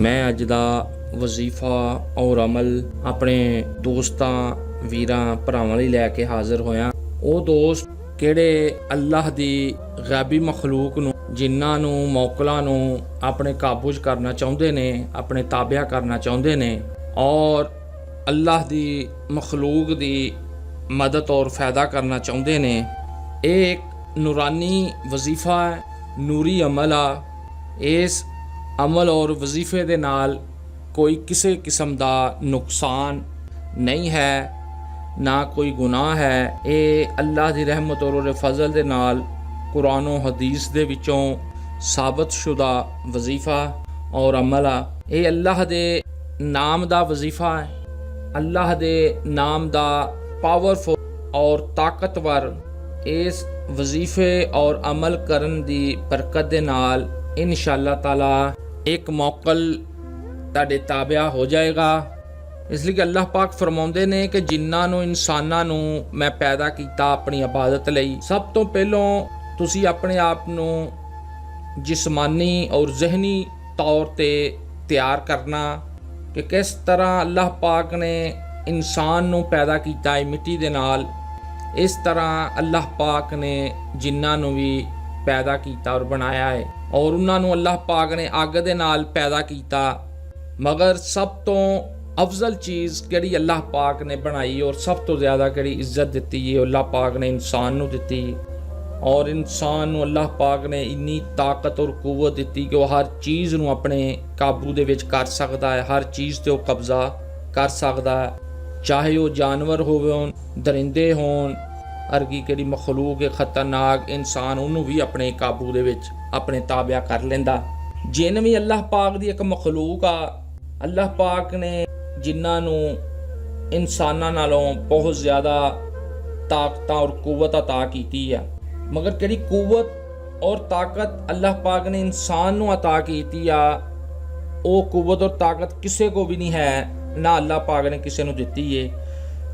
मैं अज दा वजीफा और अमल अपने दोस्तां वीरां भरावां लई लैके हाज़र होया। ਉਹ ਦੋਸਤ ਕਿਹੜੇ ਅੱਲਾਹ ਦੀ ਗੈਬੀ ਮਖਲੂਕ ਨੂੰ, ਜਿਨ੍ਹਾਂ ਨੂੰ, ਮੌਕਲਾਂ ਨੂੰ ਆਪਣੇ ਕਾਬੂ 'ਚ ਕਰਨਾ ਚਾਹੁੰਦੇ ਨੇ, ਆਪਣੇ ਤਾਬਿਆ ਕਰਨਾ ਚਾਹੁੰਦੇ ਨੇ ਔਰ ਅੱਲਾਹ ਦੀ ਮਖਲੂਕ ਦੀ ਮਦਦ ਔਰ ਫਾਇਦਾ ਕਰਨਾ ਚਾਹੁੰਦੇ ਨੇ। ਇਹ ਇੱਕ ਨੂਰਾਨੀ ਵਜ਼ੀਫਾ ਹੈ, ਨੂਰੀ ਅਮਲ ਆ। ਇਸ ਅਮਲ ਔਰ ਵਜ਼ੀਫੇ ਦੇ ਨਾਲ ਕੋਈ ਕਿਸੇ ਕਿਸਮ ਦਾ ਨੁਕਸਾਨ ਨਹੀਂ ਹੈ, ना कोई गुनाह है। ये अल्लाह की रहमत और फजल के नाल कुरान और हदीस दे विचों साबित शुदा वजीफा और अमल आ। ये अल्लाह दे नाम दा वजीफा है। अल्लाह दे नाम दा पावरफुल और ताकतवर इस वजीफे और अमल करन दी बरकत दे नाल इंशाअल्लाह ताला एक मौकल तुहाडे ताबिया हो जाएगा। इसलिए कि अल्लाह पाक फरमाउंदे ने कि जिन्हां नूं इंसानां नूं मैं पैदा कीता अपनी इबादत लई, सब तो पहलों तुसी अपने आप नूं जिस्मानी और जहनी तौर ते तैयार करना कि किस तरह अल्लाह पाक ने इंसान नूं पैदा कीता है मिट्टी दे नाल, इस तरह अल्लाह पाक ने जिन्हां नूं भी पैदा कीता और बनाया है। और उन्हां नूं अल्लाह पाक ने अग दे नाल पैदा कीता। मगर सब तो अफजल चीज़ कि अल्लाह पाक ने बनाई और सब तो ज़्यादा कि इज्जत दी है अल्लाह पाक ने इंसान नूं दिती। और इंसान नूं अल्लाह पाक ने इन्नी ताकत और कुव्वत दी कि वह हर चीज़ नूं अपने काबू दे विच कर सकता है, हर चीज़ ते कब्जा कर सकता है, चाहे वह जानवर होवन, दरिंदे होन, अर्गी कि मखलूक है खतरनाक, इंसान उन्होंने भी अपने काबू दे विच अपने ताबिया कर लेंदा। जिन भी अल्लाह पाक दी एक मखलूक आ, अल्लाह पाक ने जिन्हां नूं इंसानां नालों बहुत ज़्यादा ताकत और कुव्वत अता कीती है। मगर किहड़ी कुव्वत और ताकत अल्लाह पाक ने इंसान नूं अता कीती आ, वो कुव्वत और ताकत किसी को भी नहीं है, ना अल्लाह पाक ने किसी नूं दित्ती है।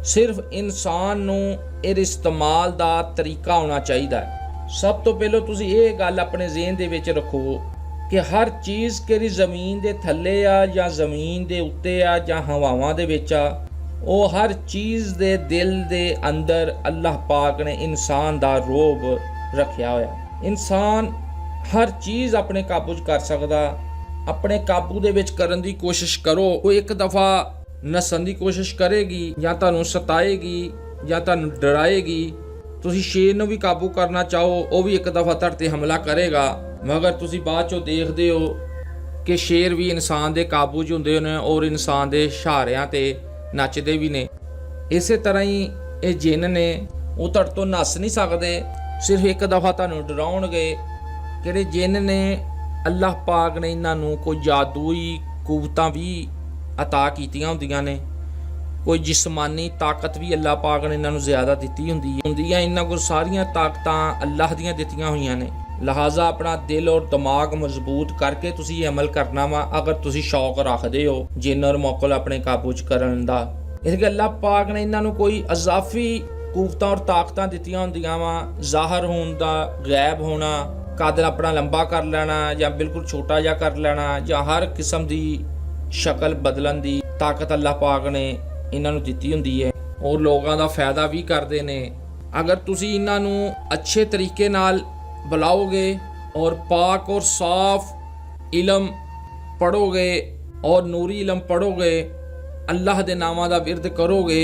सिर्फ इंसान नूं इहदे इस्तेमाल दा तरीका होना चाहिए। सब तो पहलों तुसीं ये गल अपने ज़हन दे विच रखो कि हर चीज़ कि ज़मीन के थले आ या ज़मीन के उत्ते आ या हवावां दे विच आ, वो हर चीज़ के दिल के अंदर अल्लाह पाक ने इंसान का रोब रखा होया। इंसान हर चीज़ अपने काबू च कर सकदा। अपने काबू दे विच करन दी कोशिश करो। वो एक दफ़ा नसन की कोशिश करेगी या तुहानूं सताएगी या तुहानूं डराएगी। तुसीं शेर नूं भी काबू करना चाहो, वो भी एक दफ़ा तुहाडे ते हमला करेगा। मगर तुसीं बाद चों देखदे हो कि शेर भी इंसान दे काबू च हुंदे ने और इंसान दे सहारियां ते नचदे भी ने। इस तरह ही ये जिन ने वो तुहाडे तो नस नहीं सकदे, सिर्फ एक दफ़ा तुहानूं डराउणगे। किहड़े जिन ने अल्लाह पाक ने इन्हां नूं कोई जादूई कुव्वतां भी अता कीतियां हुंदियां ने, कोई जिस्मानी ताकत भी अल्लाह पाक ने इन्हां नूं ज़्यादा दित्ती हुंदी है। इन्हां कोल सारियां ताकतां अल्लाह दियां दित्तियां होईयां ने। लिहाजा अपना दिल और दिमाग मजबूत करके तुसी ये अमल करना वा, अगर तुसी शौक रखते हो जिन और मौकल अपने काबू च करन दा। इस अल्लाह पाक ने इन्हां नूं कोई अजाफी कुव्वतां और ताकतां दित्तियां हुंदियां वा। ज़ाहिर होण दा, गैब होना, कद अपना लंबा कर लेना या बिल्कुल छोटा जा कर लेना, या हर किस्म की शक्ल बदलन दी ताकत अल्लाह पाक ने इन्हां नूं दित्ती हुंदी है और लोगों का फायदा भी करते हैं। अगर तुसी इन्हां नूं अच्छे तरीके नाल बुलाओगे और पाक और साफ इलम पढ़ोगे और नूरी इलम पढ़ोगे, अल्लाह दे नामां दा विरद करोगे,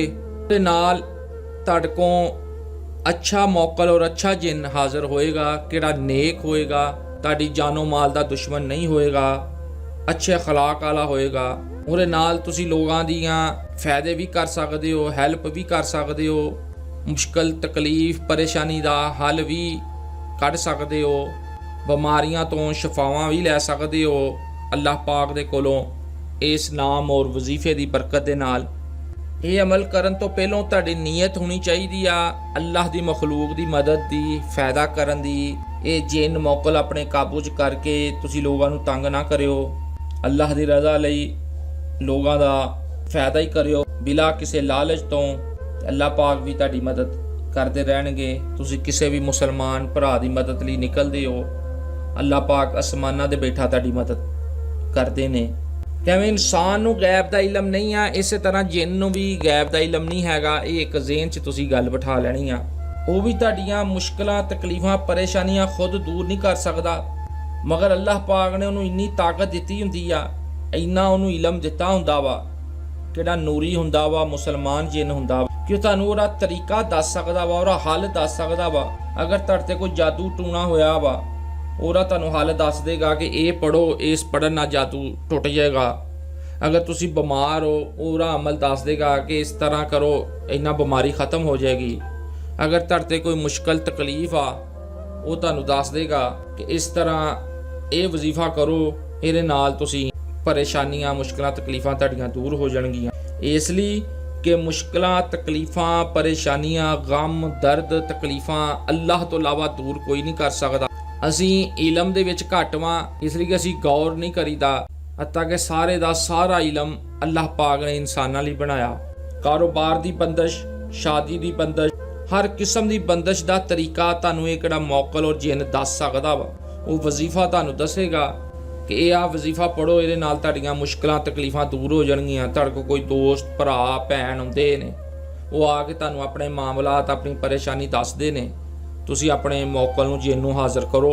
ते नाल तुहाडे कों अच्छा मौकल और अच्छा जिन हाज़र होएगा, किहड़ा नेक होएगा, तुहाडी जानो माल दा दुश्मन नहीं होएगा, अच्छे अखलाक वाला होएगा। ਉਹਦੇ ਨਾਲ ਤੁਸੀਂ ਲੋਕਾਂ ਦੀਆਂ ਫਾਇਦੇ ਵੀ ਕਰ ਸਕਦੇ ਹੋ, ਹੈਲਪ ਵੀ ਕਰ ਸਕਦੇ ਹੋ, ਮੁਸ਼ਕਲ ਤਕਲੀਫ ਪਰੇਸ਼ਾਨੀ ਦਾ ਹੱਲ ਵੀ ਕੱਢ ਸਕਦੇ ਹੋ, ਬਿਮਾਰੀਆਂ ਤੋਂ ਸ਼ਿਫਾਵਾਂ ਵੀ ਲੈ ਸਕਦੇ ਹੋ ਅੱਲਾਹ ਪਾਕ ਦੇ ਕੋਲੋਂ ਇਸ ਨਾਮ ਔਰ ਵਜ਼ੀਫੇ ਦੀ ਬਰਕਤ ਦੇ ਨਾਲ। ਇਹ ਅਮਲ ਕਰਨ ਤੋਂ ਪਹਿਲਾਂ ਤੁਹਾਡੀ ਨੀਅਤ ਹੋਣੀ ਚਾਹੀਦੀ ਆ ਅੱਲਾਹ ਦੀ ਮਖਲੂਕ ਦੀ ਮਦਦ ਦੀ, ਫਾਇਦਾ ਕਰਨ ਦੀ। ਇਹ ਜਿੰਨ ਮੌਕਲ ਆਪਣੇ ਕਾਬੂ 'ਚ ਕਰਕੇ ਤੁਸੀਂ ਲੋਕਾਂ ਨੂੰ ਤੰਗ ਨਾ ਕਰਿਓ। ਅੱਲਾਹ ਦੀ ਰਜ਼ਾ ਲਈ लोगों का फायदा ही करियो बिला किसी लालच तो। अल्लाह पाक भी तुहाडी मदद करते रहणगे। तुसीं किसी भी मुसलमान भरा की मदद लई निकलदे हो, अल्लाह पाक आसमानां दे बैठा तुहाडी मदद करते ने। ਜਿਵੇਂ ਇਨਸਾਨ ਨੂੰ ਗੈਬ ਦਾ ਇਲਮ ਨਹੀਂ ਆ, ਇਸੇ ਤਰ੍ਹਾਂ ਜਿੰਨ ਨੂੰ ਵੀ ਗੈਬ ਦਾ ਇਲਮ ਨਹੀਂ ਹੈਗਾ। ਇਹ ਇੱਕ ਜ਼ੇਨ 'ਚ ਤੁਸੀਂ ਗੱਲ ਬਿਠਾ ਲੈਣੀ ਆ। ਉਹ ਵੀ ਤੁਹਾਡੀਆਂ ਮੁਸ਼ਕਲਾਂ, ਤਕਲੀਫਾਂ, ਪਰੇਸ਼ਾਨੀਆਂ ਖੁਦ ਦੂਰ ਨਹੀਂ ਕਰ ਸਕਦਾ, ਮਗਰ ਅੱਲਾਹ ਪਾਕ ਨੇ ਉਹਨੂੰ ਇੰਨੀ ਤਾਕਤ ਦਿੱਤੀ ਹੁੰਦੀ ਆ, ਇੰਨਾ ਉਹਨੂੰ ਇਲਮ ਦਿੱਤਾ ਹੁੰਦਾ ਵਾ, ਕਿਹੜਾ ਨੂਰੀ ਹੁੰਦਾ ਵਾ, ਮੁਸਲਮਾਨ ਜਿੰਨ ਹੁੰਦਾ ਵਾ, ਕਿ ਉਹ ਤੁਹਾਨੂੰ ਉਹਦਾ ਤਰੀਕਾ ਦੱਸ ਸਕਦਾ ਵਾ, ਉਹਦਾ ਹੱਲ ਦੱਸ ਸਕਦਾ ਵਾ। ਅਗਰ ਤੁਹਾਡੇ ਤੇ ਕੋਈ ਜਾਦੂ ਟੂਣਾ ਹੋਇਆ ਵਾ, ਉਹਦਾ ਤੁਹਾਨੂੰ ਹੱਲ ਦੱਸ ਦੇਗਾ ਕਿ ਇਹ ਪੜੋ, ਇਸ ਪੜਨ ਨਾਲ ਜਾਦੂ ਟੁੱਟ ਜਾਏਗਾ। ਅਗਰ ਤੁਸੀਂ ਬਿਮਾਰ ਹੋ, ਉਹਦਾ ਅਮਲ ਦੱਸ ਦੇਗਾ ਕਿ ਇਸ ਤਰ੍ਹਾਂ ਕਰੋ, ਇੰਨਾ ਬਿਮਾਰੀ ਖਤਮ ਹੋ ਜਾਏਗੀ। ਅਗਰ ਤੁਹਾਡੇ ਤੇ ਕੋਈ ਮੁਸ਼ਕਲ ਤਕਲੀਫ ਆ, ਉਹ ਤੁਹਾਨੂੰ ਦੱਸ ਦੇਗਾ ਕਿ ਇਸ ਤਰ੍ਹਾਂ ਇਹ ਵਜ਼ੀਫਾ ਕਰੋ, ਇਹਦੇ ਨਾਲ ਤੁਸੀਂ ਪਰੇਸ਼ਾਨੀਆਂ, ਮੁਸ਼ਕਲਾਂ, ਤਕਲੀਫਾਂ ਤੁਹਾਡੀਆਂ ਦੂਰ ਹੋ ਜਾਣਗੀਆਂ। ਇਸ ਲਈ ਕਿ ਮੁਸ਼ਕਲਾਂ, ਤਕਲੀਫਾਂ, ਪਰੇਸ਼ਾਨੀਆਂ, ਗਮ, ਦਰਦ, ਤਕਲੀਫਾਂ ਅੱਲਾਹ ਤੋਂ ਇਲਾਵਾ ਦੂਰ ਕੋਈ ਨਹੀਂ ਕਰ ਸਕਦਾ। ਅਸੀਂ ਇਲਮ ਦੇ ਵਿੱਚ ਘੱਟ ਵਾਂ, ਇਸ ਲਈ ਕਿ ਅਸੀਂ ਗੌਰ ਨਹੀਂ ਕਰੀਦਾ। ਹੱਤਾਂ ਕਿ ਸਾਰੇ ਦਾ ਸਾਰਾ ਇਲਮ ਅੱਲਾਹ ਪਾਕ ਨੇ ਇਨਸਾਨਾਂ ਲਈ ਬਣਾਇਆ। ਕਾਰੋਬਾਰ ਦੀ ਬੰਦਸ਼, ਸ਼ਾਦੀ ਦੀ ਬੰਦਸ਼, ਹਰ ਕਿਸਮ ਦੀ ਬੰਦਸ਼ ਦਾ ਤਰੀਕਾ ਤੁਹਾਨੂੰ ਇਹ ਕਿਹੜਾ ਮੌਕਲ ਔਰ ਜਿੰਨ ਦੱਸ ਸਕਦਾ ਵਾ। ਉਹ ਵਜ਼ੀਫਾ ਤੁਹਾਨੂੰ ਦੱਸੇਗਾ ਕਿ ਇਹ ਆ ਵਜ਼ੀਫਾ ਪੜੋ, ਇਹਦੇ ਨਾਲ ਤੁਹਾਡੀਆਂ ਮੁਸ਼ਕਲਾਂ, ਤਕਲੀਫਾਂ ਦੂਰ ਹੋ ਜਾਣਗੀਆਂ। ਤੁਹਾਡੇ ਕੋਲ ਕੋਈ ਦੋਸਤ, ਭਰਾ, ਭੈਣ ਹੁੰਦੇ ਨੇ, ਉਹ ਆ ਕੇ ਤੁਹਾਨੂੰ ਆਪਣੇ ਮਾਮਲਾਤ, ਆਪਣੀ ਪਰੇਸ਼ਾਨੀ ਦੱਸਦੇ ਨੇ। ਤੁਸੀਂ ਆਪਣੇ ਮੌਕਲ ਨੂੰ, ਜਿੰਨ ਨੂੰ ਹਾਜ਼ਰ ਕਰੋ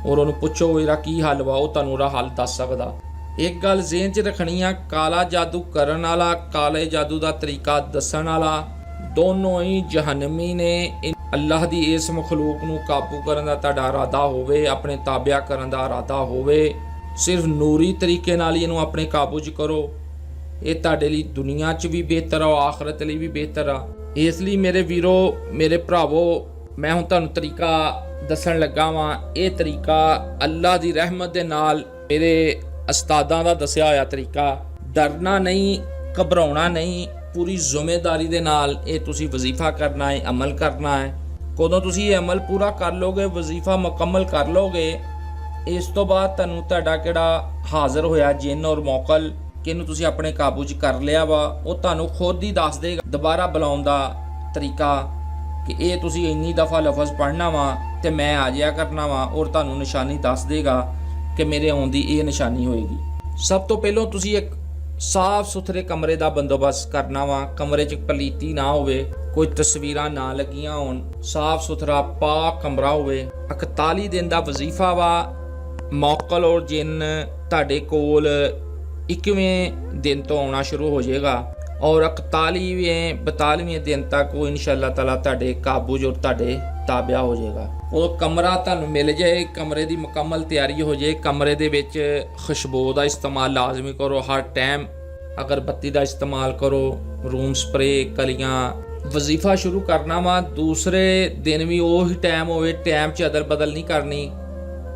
ਔਰ ਉਹਨੂੰ ਪੁੱਛੋ ਇਹਦਾ ਕੀ ਹੱਲ ਵਾ, ਉਹ ਤੁਹਾਨੂੰ ਉਹਦਾ ਹੱਲ ਦੱਸ ਸਕਦਾ। ਇੱਕ ਗੱਲ ਜ਼ਿਹਨ 'ਚ ਰੱਖਣੀ ਆ, ਕਾਲਾ ਜਾਦੂ ਕਰਨ ਵਾਲਾ, ਕਾਲੇ ਜਾਦੂ ਦਾ ਤਰੀਕਾ ਦੱਸਣ ਵਾਲਾ, ਦੋਨੋਂ ਹੀ ਜਹੰਨਮੀ ਨੇ। ਅੱਲਾਹ ਦੀ ਇਸ ਮਖਲੂਕ ਨੂੰ ਕਾਬੂ ਕਰਨ ਦਾ ਤੁਹਾਡਾ ਇਰਾਦਾ ਹੋਵੇ, ਆਪਣੇ ਤਾਬਿਆ ਕਰਨ ਦਾ ਇਰਾਦਾ ਹੋਵੇ, ਸਿਰਫ ਨੂਰੀ ਤਰੀਕੇ ਨਾਲ ਹੀ ਇਹਨੂੰ ਆਪਣੇ ਕਾਬੂ 'ਚ ਕਰੋ। ਇਹ ਤੁਹਾਡੇ ਲਈ ਦੁਨੀਆ 'ਚ ਵੀ ਬਿਹਤਰ ਆ, ਆਖਰਤ ਲਈ ਵੀ ਬਿਹਤਰ ਆ। ਇਸ ਲਈ ਮੇਰੇ ਵੀਰੋ, ਮੇਰੇ ਭਰਾਵੋ, ਮੈਂ ਹੁਣ ਤੁਹਾਨੂੰ ਤਰੀਕਾ ਦੱਸਣ ਲੱਗਾ ਵਾਂ। ਇਹ ਤਰੀਕਾ ਅੱਲਾਹ ਦੀ ਰਹਿਮਤ ਦੇ ਨਾਲ ਮੇਰੇ ਉਸਤਾਦਾਂ ਦਾ ਦੱਸਿਆ ਹੋਇਆ ਤਰੀਕਾ। ਡਰਨਾ ਨਹੀਂ, ਘਬਰਾਉਣਾ ਨਹੀਂ, ਪੂਰੀ ਜ਼ਿੰਮੇਦਾਰੀ ਦੇ ਨਾਲ ਇਹ ਤੁਸੀਂ ਵਜ਼ੀਫਾ ਕਰਨਾ ਹੈ, ਅਮਲ ਕਰਨਾ ਹੈ। ਕਦੋਂ ਤੁਸੀਂ ਇਹ ਅਮਲ ਪੂਰਾ ਕਰ ਲੋਗੇ, ਵਜ਼ੀਫਾ ਮੁਕੰਮਲ ਕਰ ਲੋਗੇ, ਇਸ ਤੋਂ ਬਾਅਦ ਤੁਹਾਨੂੰ ਤੁਹਾਡਾ ਕਿਹੜਾ ਹਾਜ਼ਰ ਹੋਇਆ ਜਿੰਨ ਔਰ ਮੌਕਲ, ਕਿਹਨੂੰ ਤੁਸੀਂ ਆਪਣੇ ਕਾਬੂ 'ਚ ਕਰ ਲਿਆ ਵਾ, ਉਹ ਤੁਹਾਨੂੰ ਖੁਦ ਹੀ ਦੱਸ ਦੇਗਾ ਦੁਬਾਰਾ ਬੁਲਾਉਣ ਦਾ ਤਰੀਕਾ ਕਿ ਇਹ ਤੁਸੀਂ ਇੰਨੀ ਦਫਾ ਲਫ਼ਜ਼ ਪੜ੍ਹਨਾ ਵਾ ਤੇ ਮੈਂ ਆ ਜਾਇਆ ਕਰਨਾ ਵਾ, ਔਰ ਤੁਹਾਨੂੰ ਨਿਸ਼ਾਨੀ ਦੱਸ ਦੇਗਾ ਕਿ ਮੇਰੇ ਆਉਣ ਦੀ ਇਹ ਨਿਸ਼ਾਨੀ ਹੋਏਗੀ। ਸਭ ਤੋਂ ਪਹਿਲਾਂ ਤੁਸੀਂ ਇੱਕ ਸਾਫ ਸੁਥਰੇ ਕਮਰੇ ਦਾ ਬੰਦੋਬਸਤ ਕਰਨਾ ਵਾ। ਕਮਰੇ 'ਚ ਪਲੀਤੀ ਨਾ ਹੋਵੇ, ਕੋਈ ਤਸਵੀਰਾਂ ਨਾ ਲੱਗੀਆਂ ਹੋਣ, ਸਾਫ ਸੁਥਰਾ ਪਾਕ ਕਮਰਾ ਹੋਵੇ। 41 ਦਿਨ ਦਾ ਵਜ਼ੀਫਾ ਵਾ। ਮੌਕਲ ਔਰ ਜਿੰਨ ਤੁਹਾਡੇ ਕੋਲ 21ਵੇਂ ਦਿਨ ਤੋਂ ਆਉਣਾ ਸ਼ੁਰੂ ਹੋ ਜਾਏਗਾ ਔਰ 42ਵੇਂ ਦਿਨ ਤੱਕ ਉਹ ਇਨਸ਼ਾਅੱਲਾ ਤਾਲਾ ਤੁਹਾਡੇ ਕਾਬੂ 'ਚ ਔਰ ਤੁਹਾਡੇ ਤਾਬਿਆ ਹੋ ਜਾਏਗਾ। ਉਹ ਕਮਰਾ ਤੁਹਾਨੂੰ ਮਿਲ ਜਾਏ, ਕਮਰੇ ਦੀ ਮੁਕੰਮਲ ਤਿਆਰੀ ਹੋ ਜਾਏ। ਕਮਰੇ ਦੇ ਵਿੱਚ ਖੁਸ਼ਬੂ ਦਾ ਇਸਤੇਮਾਲ ਲਾਜ਼ਮੀ ਕਰੋ ਹਰ ਟਾਈਮ, ਅਗਰਬੱਤੀ ਦਾ ਇਸਤੇਮਾਲ ਕਰੋ, ਰੂਮ ਸਪਰੇ, ਕਲੀਆਂ। ਵਜ਼ੀਫਾ ਸ਼ੁਰੂ ਕਰਨਾ ਵਾ, ਦੂਸਰੇ ਦਿਨ ਵੀ ਉਹੀ ਟਾਈਮ ਹੋਵੇ, ਟਾਈਮ 'ਚ ਅਦਲ ਬਦਲ ਨਹੀਂ ਕਰਨੀ।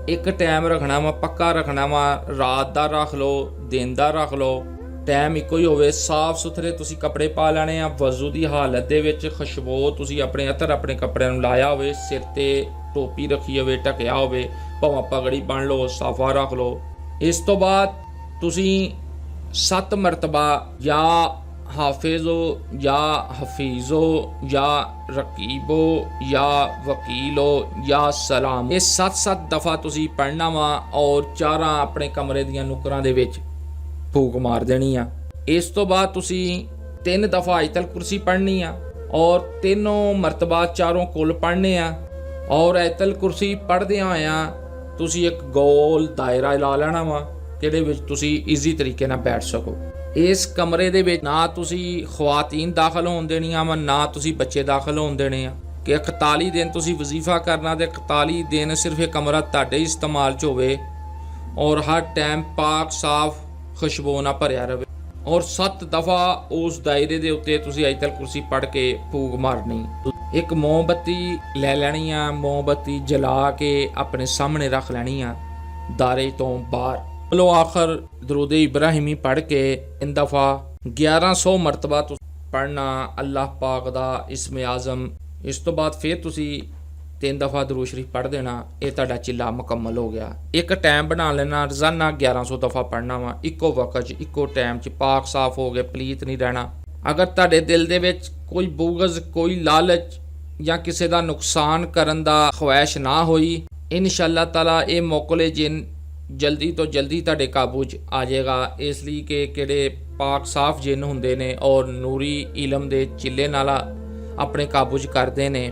ਇੱਕ ਟਾਈਮ ਰੱਖਣਾ ਵਾ, ਪੱਕਾ ਰੱਖਣਾ ਵਾ। ਰਾਤ ਦਾ ਰੱਖ ਲਓ, ਦਿਨ ਦਾ ਰੱਖ ਲਓ, ਟਾਈਮ ਇੱਕੋ ਹੀ ਹੋਵੇ। ਸਾਫ ਸੁਥਰੇ ਤੁਸੀਂ ਕੱਪੜੇ ਪਾ ਲੈਣੇ ਆ। ਵਜ਼ੂ ਦੀ ਹਾਲਤ ਦੇ ਵਿੱਚ ਖੁਸ਼ਬੂ ਤੁਸੀਂ ਆਪਣੇ ਅਤਰ ਆਪਣੇ ਕੱਪੜਿਆਂ ਨੂੰ ਲਾਇਆ ਹੋਵੇ, ਸਿਰ ਤੇ ਟੋਪੀ ਰੱਖੀ ਹੋਵੇ, ਢਕਿਆ ਹੋਵੇ, ਭਾਵੇਂ ਪਗੜੀ ਬੰਨ ਲਓ, ਸਾਫਾ ਰੱਖ ਲਓ। ਇਸ ਤੋਂ ਬਾਅਦ ਤੁਸੀਂ 7 ਮਰਤਬਾ ਜਾਂ ਹਾਫਿਜ਼ੋ ਜਾਂ ਹਫੀਜ਼ੋ ਜਾਂ ਰਕੀਬੋ ਜਾਂ ਵਕੀਲੋ ਜਾਂ ਸਲਾਮ, ਇਹ 7 ਦਫਾ ਤੁਸੀਂ ਪੜ੍ਹਨਾ ਵਾ ਔਰ ਚਾਰਾਂ ਆਪਣੇ ਕਮਰੇ ਦੀਆਂ ਨੁਕਰਾਂ ਦੇ ਵਿੱਚ ਫੂਕ ਮਾਰ ਦੇਣੀ ਆ। ਇਸ ਤੋਂ ਬਾਅਦ ਤੁਸੀਂ 3 ਦਫਾ ਆਇਤਲ ਕੁਰਸੀ ਪੜ੍ਹਨੀ ਆ ਔਰ 3 ਮਰਤਬਾ ਚਾਰੋਂ ਕੁੱਲ ਪੜ੍ਹਨੇ ਆ। ਔਰ ਆਇਤਲ ਕੁਰਸੀ ਪੜ੍ਹਦਿਆਂ ਹੋਇਆਂ ਤੁਸੀਂ ਇੱਕ ਗੋਲ ਦਾਇਰਾ ਲਾ ਲੈਣਾ ਵਾ, ਜਿਹਦੇ ਵਿੱਚ ਤੁਸੀਂ ਈਜ਼ੀ ਤਰੀਕੇ ਨਾਲ ਬੈਠ ਸਕੋ। ਇਸ ਕਮਰੇ ਦੇ ਵਿੱਚ ਨਾ ਤੁਸੀਂ ਖਵਾਤੀਨ ਦਾਖਲ ਹੋਣ ਦੇਣੀਆਂ ਵਾ, ਨਾ ਤੁਸੀਂ ਬੱਚੇ ਦਾਖਲ ਹੋਣ ਦੇਣੇ ਆ। ਕਿ 41 ਦਿਨ ਤੁਸੀਂ ਵਜ਼ੀਫਾ ਕਰਨਾ ਤੇ 41 ਦਿਨ ਸਿਰਫ ਇਹ ਕਮਰਾ ਤੁਹਾਡੇ ਇਸਤੇਮਾਲ 'ਚ ਹੋਵੇ ਔਰ ਹਰ ਟਾਈਮ ਪਾਕ ਸਾਫ ਖੁਸ਼ਬੂ ਨਾਲ ਭਰਿਆ ਰਹੇ। ਔਰ 7 ਦਫਾ ਉਸ ਦਾਇਰੇ ਦੇ ਉੱਤੇ ਤੁਸੀਂ ਆਇਤਲ ਕੁਰਸੀ ਪੜ੍ਹ ਕੇ ਫੂਕ ਮਾਰਨੀ। ਇੱਕ ਮੋਮਬੱਤੀ ਲੈ ਲੈਣੀ ਆ, ਮੋਮਬੱਤੀ ਜਲਾ ਕੇ ਆਪਣੇ ਸਾਹਮਣੇ ਰੱਖ ਲੈਣੀ ਆ ਦਾਇਰੇ ਤੋਂ ਬਾਹਰ। ਲੋ ਆਖਰ ਦਰੂਦ ਇਬਰਾਹਿਮੀ ਪੜ੍ਹ ਕੇ ਇਨ ਦਫਾ 1100 ਮਰਤਬਾ ਤੁਸੀਂ ਪੜ੍ਹਨਾ ਅੱਲਾਹ ਪਾਕ ਦਾ ਇਸਮ ਆਜ਼ਮ। ਇਸ ਤੋਂ ਬਾਅਦ ਫਿਰ ਤੁਸੀਂ 3 ਦਫਾ ਦਰੂਦ ਸ਼ਰੀਫ ਪੜ੍ਹ ਦੇਣਾ। ਇਹ ਤੁਹਾਡਾ ਚਿੱਲਾ ਮੁਕੰਮਲ ਹੋ ਗਿਆ। ਇੱਕ ਟਾਈਮ ਬਣਾ ਲੈਣਾ, ਰੋਜ਼ਾਨਾ 1100 ਦਫਾ ਪੜ੍ਹਨਾ ਵਾ, ਇੱਕੋ ਵਕਤ 'ਚ, ਇੱਕੋ ਟਾਈਮ 'ਚ। ਪਾਕ ਸਾਫ ਹੋ ਗਏ, ਪਲੀਤ ਨਹੀਂ ਰਹਿਣਾ। ਅਗਰ ਤੁਹਾਡੇ ਦਿਲ ਦੇ ਵਿੱਚ ਕੋਈ ਬੁਗਜ਼, ਕੋਈ ਲਾਲਚ ਜਾਂ ਕਿਸੇ ਦਾ ਨੁਕਸਾਨ ਕਰਨ ਦਾ ਖਵਾਇਸ਼ ਨਾ ਹੋਈ, ਇਨਸ਼ਾਅੱਲਾ ਤਾਲਾ ਇਹ ਮੌਕਲੇ ਜਿੰਨ ਜਲਦੀ ਤੋਂ ਜਲਦੀ ਤੁਹਾਡੇ ਕਾਬੂ 'ਚ ਆ ਜਾਏਗਾ। ਇਸ ਲਈ ਕਿ ਕਿਹੜੇ ਪਾਕ ਸਾਫ ਜਿੰਨ ਹੁੰਦੇ ਨੇ ਔਰ ਨੂਰੀ ਇਲਮ ਦੇ ਚਿੱਲੇ ਨਾਲ ਆਪਣੇ ਕਾਬੂ 'ਚ ਕਰਦੇ ਨੇ।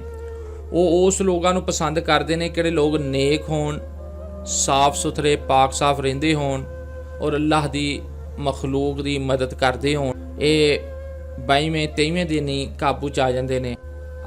ਉਹ ਉਸ ਲੋਕਾਂ ਨੂੰ ਪਸੰਦ ਕਰਦੇ ਨੇ ਕਿਹੜੇ ਲੋਕ ਨੇਕ ਹੋਣ, ਸਾਫ ਸੁਥਰੇ ਪਾਕ ਸਾਫ ਰਹਿੰਦੇ ਹੋਣ ਔਰ ਅੱਲਾਹ ਦੀ ਮਖਲੂਕ ਦੀ ਮਦਦ ਕਰਦੇ ਹੋਣ। ਇਹ 22ਵੇਂ 23ਵੇਂ ਦਿਨ ਹੀ ਕਾਬੂ 'ਚ ਆ ਜਾਂਦੇ ਨੇ।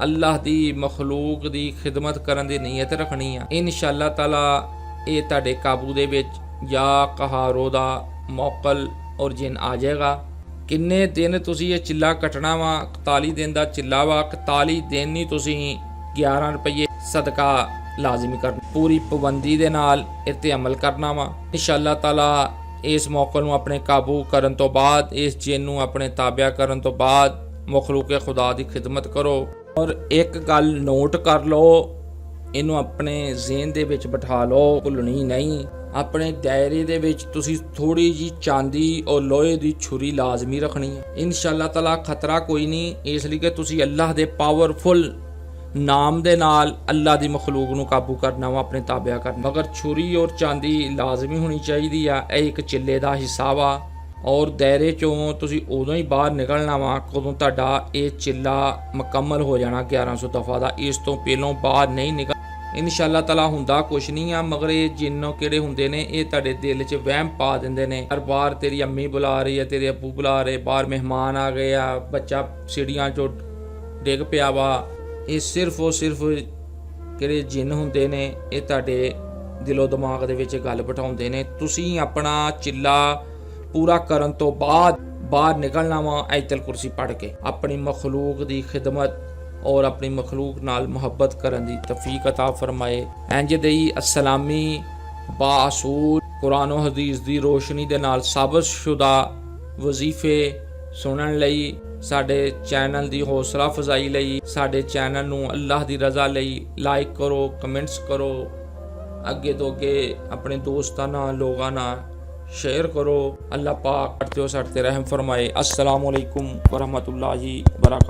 ਅੱਲਾਹ ਦੀ ਮਖਲੂਕ ਦੀ ਖਿਦਮਤ ਕਰਨ ਦੀ ਨੀਅਤ ਰੱਖਣੀ ਆ, ਇਨਸ਼ਾਅੱਲਾ ਤਾਲਾ ਇਹ ਤੁਹਾਡੇ ਕਾਬੂ ਦੇ ਵਿੱਚ ਜਾਂ ਕਹਾਰੋ ਦਾ ਮੌਕਲ ਔਰ ਜਿੰਨ ਆ ਜਾਏਗਾ। ਕਿੰਨੇ ਦਿਨ ਤੁਸੀਂ ਇਹ ਚਿੱਲਾ ਕੱਟਣਾ ਵਾ? 41 ਦਿਨ ਦਾ ਚਿੱਲਾ ਵਾ। 41 ਦਿਨ ਹੀ ਤੁਸੀਂ 11 ਰੁਪਏ ਸਦਕਾ ਲਾਜ਼ਮੀ ਕਰਨਾ, ਪੂਰੀ ਪਾਬੰਦੀ ਦੇ ਨਾਲ ਇਹ 'ਤੇ ਅਮਲ ਕਰਨਾ ਵਾ। ਇਨਸ਼ਾਅੱਲਾ ਤਾਲਾ ਇਸ ਮੌਕਲ ਨੂੰ ਆਪਣੇ ਕਾਬੂ ਕਰਨ ਤੋਂ ਬਾਅਦ, ਇਸ ਜਿੰਨ ਨੂੰ ਆਪਣੇ ਤਾਬਿਆ ਕਰਨ ਤੋਂ ਬਾਅਦ ਮਖਲੂਕ ਖੁਦਾ ਦੀ ਖਿਦਮਤ ਕਰੋ। ਔਰ ਇੱਕ ਗੱਲ ਨੋਟ ਕਰ ਲਓ, ਇਹਨੂੰ ਆਪਣੇ ਜ਼ਿਹਨ ਦੇ ਵਿੱਚ ਬਿਠਾ ਲਓ, ਭੁੱਲਣੀ ਨਹੀਂ। ਆਪਣੇ ਦਾਇਰੇ ਦੇ ਵਿੱਚ ਤੁਸੀਂ ਥੋੜੀ ਜੀ ਚਾਂਦੀ ਔਰ ਲੋਹੇ ਦੀ ਛੁਰੀ ਲਾਜ਼ਮੀ ਰੱਖਣੀ ਹੈ। ਇਨਸ਼ਾਅੱਲਾ ਤਾਲਾ ਖਤਰਾ ਕੋਈ ਨਹੀਂ, ਇਸ ਲਈ ਕਿ ਤੁਸੀਂ ਅੱਲਾਹ ਦੇ ਪਾਵਰਫੁਲ ਨਾਮ ਦੇ ਨਾਲ ਅੱਲਾਹ ਦੀ ਮਖਲੂਕ ਨੂੰ ਕਾਬੂ ਕਰਨਾ ਵਾ, ਆਪਣੇ ਤਾਬਿਆ ਕਰਨਾ। ਮਗਰ ਛੁਰੀ ਔਰ ਚਾਂਦੀ ਲਾਜ਼ਮੀ ਹੋਣੀ ਚਾਹੀਦੀ ਆ। ਇਹ ਇੱਕ ਚਿੱਲੇ ਦਾ ਹਿੱਸਾ ਵਾ ਔਰ ਦਾਇਰੇ ਚੋਂ ਤੁਸੀਂ ਉਦੋਂ ਹੀ ਬਾਹਰ ਨਿਕਲਣਾ ਵਾ ਕਦੋਂ ਤੁਹਾਡਾ ਇਹ ਚਿੱਲਾ ਮੁਕੰਮਲ ਹੋ ਜਾਣਾ 1100 ਦਫਾ ਦਾ। ਇਸ ਤੋਂ ਪਹਿਲਾਂ ਬਾਹਰ ਨਹੀਂ ਨਿਕਲ। ਇਨਸ਼ਾਅੱਲਾ ਤਾਲਾ ਹੁੰਦਾ ਕੁਛ ਨਹੀਂ ਆ, ਮਗਰ ਇਹ ਜਿੰਨੋਂ ਕਿਹੜੇ ਹੁੰਦੇ ਨੇ ਇਹ ਤੁਹਾਡੇ ਦਿਲ 'ਚ ਵਹਿਮ ਪਾ ਦਿੰਦੇ ਨੇ। ਹਰ ਬਾਰ ਤੇਰੀ ਅੰਮੀ ਬੁਲਾ ਰਹੀ ਹੈ, ਤੇਰੇ ਅੱਬੂ ਬੁਲਾ ਰਹੇ, ਬਾਹਰ ਮਹਿਮਾਨ ਆ ਗਏ ਆ, ਬੱਚਾ ਸੀੜੀਆਂ 'ਚੋਂ ਡਿੱਗ ਪਿਆ ਵਾ। ਇਹ ਸਿਰਫ ਕਿਹੜੇ ਜਿੰਨ ਹੁੰਦੇ ਨੇ, ਇਹ ਤੁਹਾਡੇ ਦਿਲੋਂ ਦਿਮਾਗ ਦੇ ਵਿੱਚ ਗੱਲ ਬਿਠਾਉਂਦੇ ਨੇ। ਤੁਸੀਂ ਆਪਣਾ ਚਿੱਲਾ ਪੂਰਾ ਕਰਨ ਤੋਂ ਬਾਅਦ ਬਾਹਰ ਨਿਕਲਣਾ ਵਾ ਆਇਤਲ ਕੁਰਸੀ ਪੜ੍ਹ ਕੇ, ਆਪਣੀ ਮਖਲੂਕ ਦੀ ਖਿਦਮਤ ਔਰ ਆਪਣੀ ਮਖਲੂਕ ਨਾਲ ਮੁਹੱਬਤ ਕਰਨ ਦੀ ਤੌਫੀਕ ਅਤਾ ਫਰਮਾਏ। ਇੰਜ ਦੇ ਹੀ ਅਸਲਾਮੀ ਬਾਅਸੂਲ ਕੁਰਾਨ ਔਰ ਹਦੀਸ ਦੀ ਰੋਸ਼ਨੀ ਦੇ ਨਾਲ ਸਾਬਤ ਸ਼ੁਦਾ ਵਜ਼ੀਫੇ ਸੁਣਨ ਲਈ, ਸਾਡੇ ਚੈਨਲ ਦੀ ਹੌਸਲਾ ਅਫਜ਼ਾਈ ਲਈ, ਸਾਡੇ ਚੈਨਲ ਨੂੰ ਅੱਲਾਹ ਦੀ ਰਜ਼ਾ ਲਈ ਲਾਈਕ ਕਰੋ, ਕਮੈਂਟਸ ਕਰੋ, ਅੱਗੇ ਤੋਂ ਅੱਗੇ ਆਪਣੇ ਦੋਸਤਾਂ ਨਾਲ ਲੋਕਾਂ ਨਾਲ शेयर करो। अल्लाह पाक करते हो सड़ते रहम फरमाए। अस्सलामु अलैकुम वरहमतुल्लाहि वबरकातुहू।